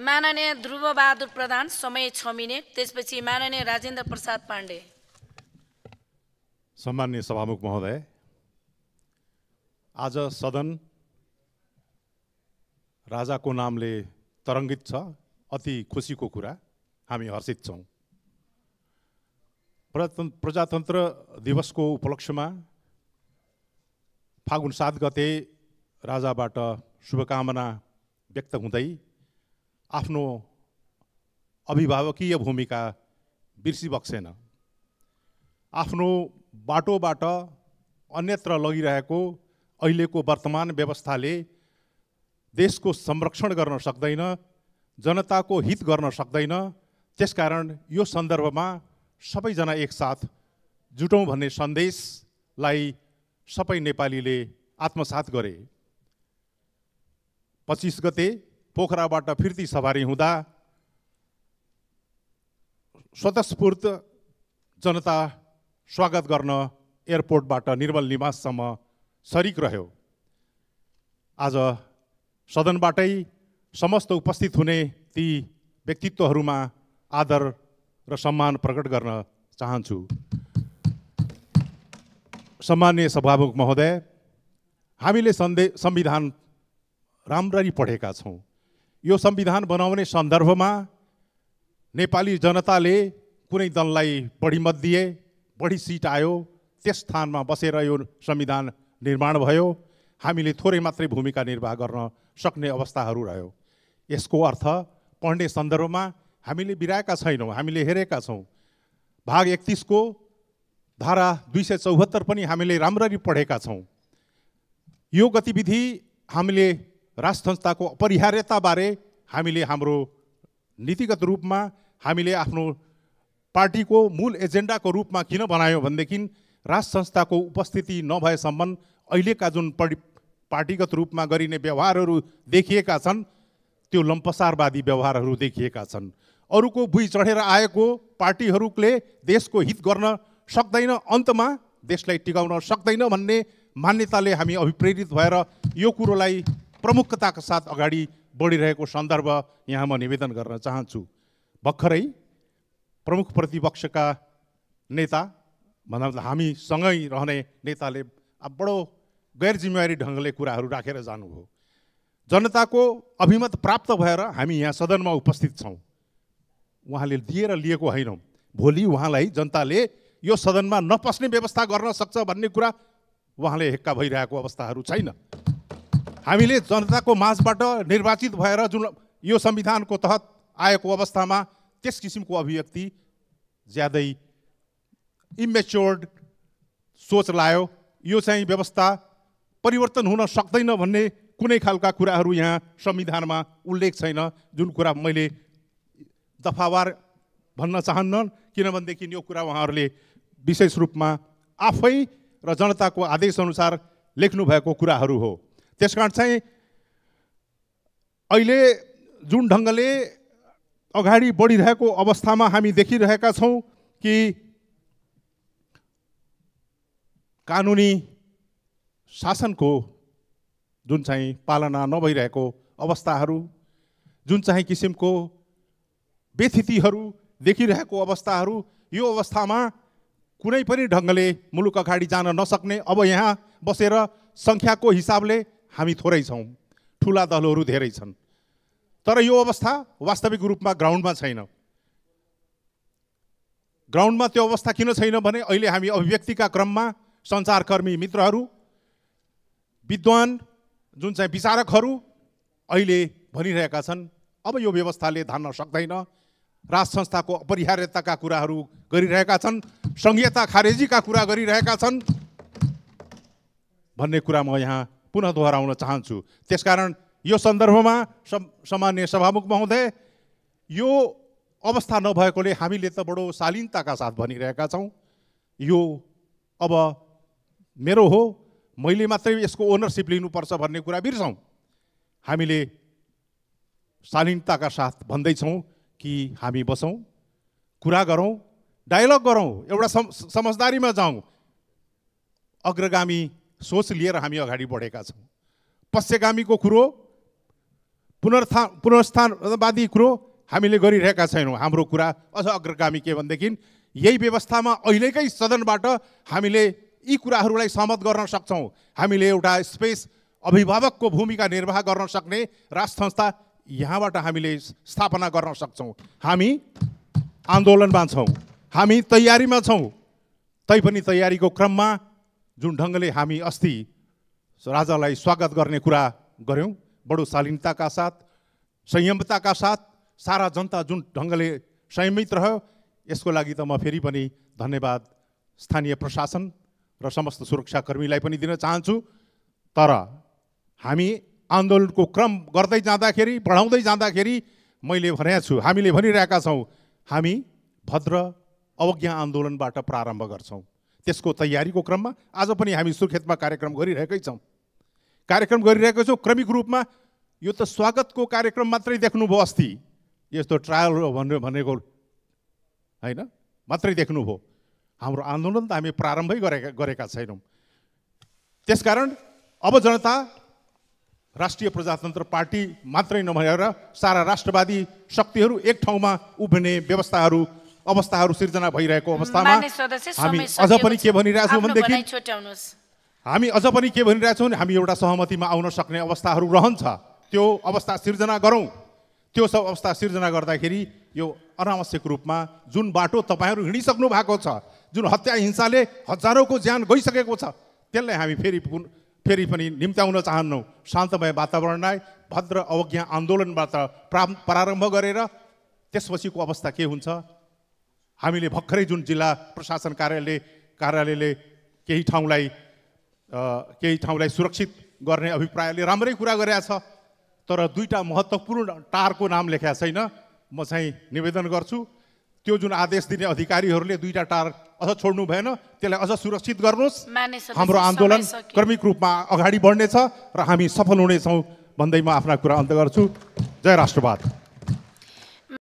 माननीय ध्रुवबहादुर प्रधान, समय 6 मिनेट। त्यसपछि माननीय राजेन्द्र प्रसाद पाण्डे। सम्माननीय सभामुख महोदय, आज सदन राजाको नामले तरङ्गित छ। अति खुसीको कुरा, हामी हर्षित छौँ। प्रजातन्त्र दिवसको उपलक्ष्यमा फागुन 7 गते राजाबाट शुभकामना व्यक्त हुँदै आफ्नो अभिभावकीय भूमिका बिर्सिबक्सेन। आफ्नो बाटोबाट अन्यत्र लगिरहेको अहिलेको वर्तमान व्यवस्थाले देशको संरक्षण गर्न सक्दैन, जनताको हित गर्न सक्दैन। त्यसकारण यो सन्दर्भमा सबैजना एकसाथ जुटौँ भन्ने सन्देशलाई सबै नेपालीले आत्मसात गरे। 25 गते पोखराबाट फिर्ती सवारी हुँदा स्वतस्फूर्त जनता स्वागत गर्न एयरपोर्टबाट निर्मल निवाससम्म सरिक रह्यो। आज सदनबाटै समस्त उपस्थित हुने ती व्यक्तित्वहरूमा आदर र सम्मान प्रकट गर्न चाहन्छु। सम्माननीय सभामुख महोदय, हामीले संविधान राम्ररी पढेका छौँ। यो संविधान बनाउने सन्दर्भमा नेपाली जनताले कुनै दललाई बढी मत दिए, बढी सिट आयो, त्यस स्थानमा बसेर यो संविधान निर्माण भयो। हामीले थोरै मात्रै भूमिका निर्वाह गर्न सक्ने अवस्थाहरू रह्यो। यसको अर्थ पढ्ने सन्दर्भमा हामीले बिराएका छैनौँ, हामीले हेरेका छौँ। भाग 31 को धारा 274 पनि हामीले राम्ररी पढेका छौँ। यो गतिविधि हामीले राष्ट्र संस्थाको अपरिहार्यताबारे हामीले हाम्रो नीतिगत रूपमा हामीले आफ्नो पार्टीको मूल एजेन्डाको रूपमा किन बनायौँ भनेदेखि राष्ट्र संस्थाको उपस्थिति नभएसम्म अहिलेका जुन पार्टीगत रूपमा गरिने व्यवहारहरू देखिएका छन् त्यो लम्पसारवादी व्यवहारहरू देखिएका छन्। अरूको भुइँ चढेर आएको पार्टीहरूले देशको हित गर्न सक्दैन, अन्तमा देशलाई टिकाउन सक्दैन भन्ने मान्यताले हामी अभिप्रेरित भएर यो कुरोलाई प्रमुखताका साथ अगाडि बढिरहेको सन्दर्भ यहाँ म निवेदन गर्न चाहन्छु। भर्खरै प्रमुख प्रतिपक्षका नेता भन्दा हामीसँगै रहने नेताले बडो गैर जिम्मेवारी ढङ्गले कुराहरू राखेर जानुभयो। जनताको अभिमत प्राप्त भएर हामी यहाँ सदनमा उपस्थित छौँ। उहाँले दिएर लिएको होइन। भोलि उहाँलाई जनताले यो सदनमा नपस्ने व्यवस्था गर्न सक्छ भन्ने कुरा उहाँले हेक्का भइरहेको अवस्थाहरू छैन। हामीले जनताको माझबाट निर्वाचित भएर जुन यो संविधानको तहत आएको अवस्थामा त्यस किसिमको अभिव्यक्ति ज्यादै इमेच्योर्ड सोच लायो। यो चाहिँ व्यवस्था परिवर्तन हुन सक्दैन भन्ने कुनै खालका कुराहरू यहाँ संविधानमा उल्लेख छैन, जुन कुरा मैले दफावार भन्न चाहन्न, किनभनेदेखि यो कुरा उहाँहरूले विशेष रूपमा आफै र जनताको आदेशअनुसार लेख्नु भएको कुराहरू हो। त्यसकारण चाहिँ अहिले जुन ढङ्गले अगाडि बढिरहेको अवस्थामा हामी देखिरहेका छौँ कि कानुनी शासनको जुन चाहिँ पालना नभइरहेको अवस्थाहरू, जुन चाहिँ किसिमको बेथितिहरू देखिरहेको अवस्थाहरू, यो अवस्थामा कुनै पनि ढङ्गले मुलुक अगाडि जान नसक्ने, अब यहाँ बसेर सङ्ख्याको हिसाबले हामी थोरै छौँ, ठुला दलहरू धेरै छन्, तर यो अवस्था वास्तविक रूपमा ग्राउन्डमा छैन। ग्राउन्डमा त्यो अवस्था किन छैन भने अहिले हामी अभिव्यक्तिका क्रममा सञ्चारकर्मी मित्रहरू, विद्वान जुन चाहिँ विचारकहरू अहिले भनिरहेका छन् अब यो व्यवस्थाले धान्न सक्दैन, राष्ट्र संस्थाको अपरिहार्यताका कुराहरू गरिरहेका छन्, संघीयता खारेजीका कुरा गरिरहेका छन् भन्ने कुरा म यहाँ पुनः दोहोऱ्याउन चाहन्छु। त्यसकारण यो सन्दर्भमा सम्माननीय सभामुख महोदय, यो अवस्था नभएकोले हामीले त बडो शालीनताका साथ भनिरहेका छौँ यो अब मेरो हो, मैले मात्रै यसको ओनरसिप लिनुपर्छ भन्ने कुरा बिर्सौँ। हामीले शालीनताका साथ भन्दैछौँ कि हामी बसौँ, कुरा गरौँ, डायलग गरौँ, एउटा समझदारीमा जाउँ। अग्रगामी सोच लिएर हामी अगाडि बढेका छौँ। पश्चगामीको कुरो पुनर्स्थानवादी कुरो हामीले गरिरहेका छैनौँ। हाम्रो कुरा अझ अग्रगामी के भनेदेखि यही व्यवस्थामा अहिलेकै सदनबाट हामीले यी कुराहरूलाई सहमत गर्न सक्छौँ। हामीले एउटा स्पेस अभिभावकको भूमिका निर्वाह गर्न सक्ने राष्ट्र संस्था यहाँबाट हामीले स्थापना गर्न सक्छौँ। हामी आन्दोलनमा छौँ, हामी तयारीमा छौँ। तैपनि तयारीको क्रममा जुन ढङ्गले हामी अस्ति राजालाई स्वागत गर्ने कुरा गऱ्यौँ, बडो शालीनताका साथ, संयमताका साथ, सारा जनता जुन ढङ्गले संयमित रह्यो, यसको लागि त म फेरि पनि धन्यवाद स्थानीय प्रशासन र समस्त सुरक्षाकर्मीलाई पनि दिन चाहन्छु। तर हामी आन्दोलनको क्रम गर्दै जाँदाखेरि, बढाउँदै जाँदाखेरि मैले भनेको छु, हामीले भनिरहेका छौँ, हामी भद्र अवज्ञा आन्दोलनबाट प्रारम्भ गर्छौँ। त्यसको तयारीको क्रममा आज पनि हामी सुर्खेतमा कार्यक्रम गरिरहेकै छौँ। क्रमिक रूपमा यो त स्वागतको कार्यक्रम मात्रै देख्नुभयो अस्ति, यस्तो ट्रायल भनेको होइन, मात्रै देख्नुभयो। हाम्रो आन्दोलन त हामी प्रारम्भै गरेका छैनौँ। त्यसकारण अब जनता राष्ट्रिय प्रजातन्त्र पार्टी मात्रै नभएर सारा राष्ट्रवादी शक्तिहरू एक ठाउँमा उभिने अवस्थाहरू सिर्जना भइरहेको अवस्थामा हामी अझ पनि के भनिरहेछौँ भनेदेखि हामी एउटा सहमतिमा आउन सक्ने अवस्थाहरू रहन्छ। त्यो अवस्था सिर्जना गरौँ। त्यो सब अवस्था सिर्जना गर्दाखेरि यो अनावश्यक रूपमा जुन बाटो तपाईँहरू हिँडिसक्नु भएको छ, जुन हत्या हिंसाले हजारौँको ज्यान गइसकेको छ, त्यसलाई हामी फेरि पनि निम्त्याउन चाहन्नौँ। शान्तमय वातावरणलाई भद्र अवज्ञा आन्दोलनबाट प्रारम्भ गरेर त्यसपछिको अवस्था के हुन्छ, हामीले भर्खरै जुन जिल्ला प्रशासन कार्यालयले केही ठाउँलाई सुरक्षित गर्ने अभिप्रायले राम्रै कुरा गरेका छ, तर दुईटा महत्त्वपूर्ण टारको नाम लेखेका छैन। म चाहिँ निवेदन गर्छु, त्यो जुन आदेश दिने अधिकारीहरूले दुईटा टार अझ छोड्नु भएन, त्यसलाई अझ सुरक्षित गर्नुहोस्। हाम्रो आन्दोलन क्रमिक रूपमा अगाडि बढ्नेछ र हामी सफल हुनेछौँ भन्दै म आफ्ना कुरा अन्त गर्छु। जय राष्ट्रवाद।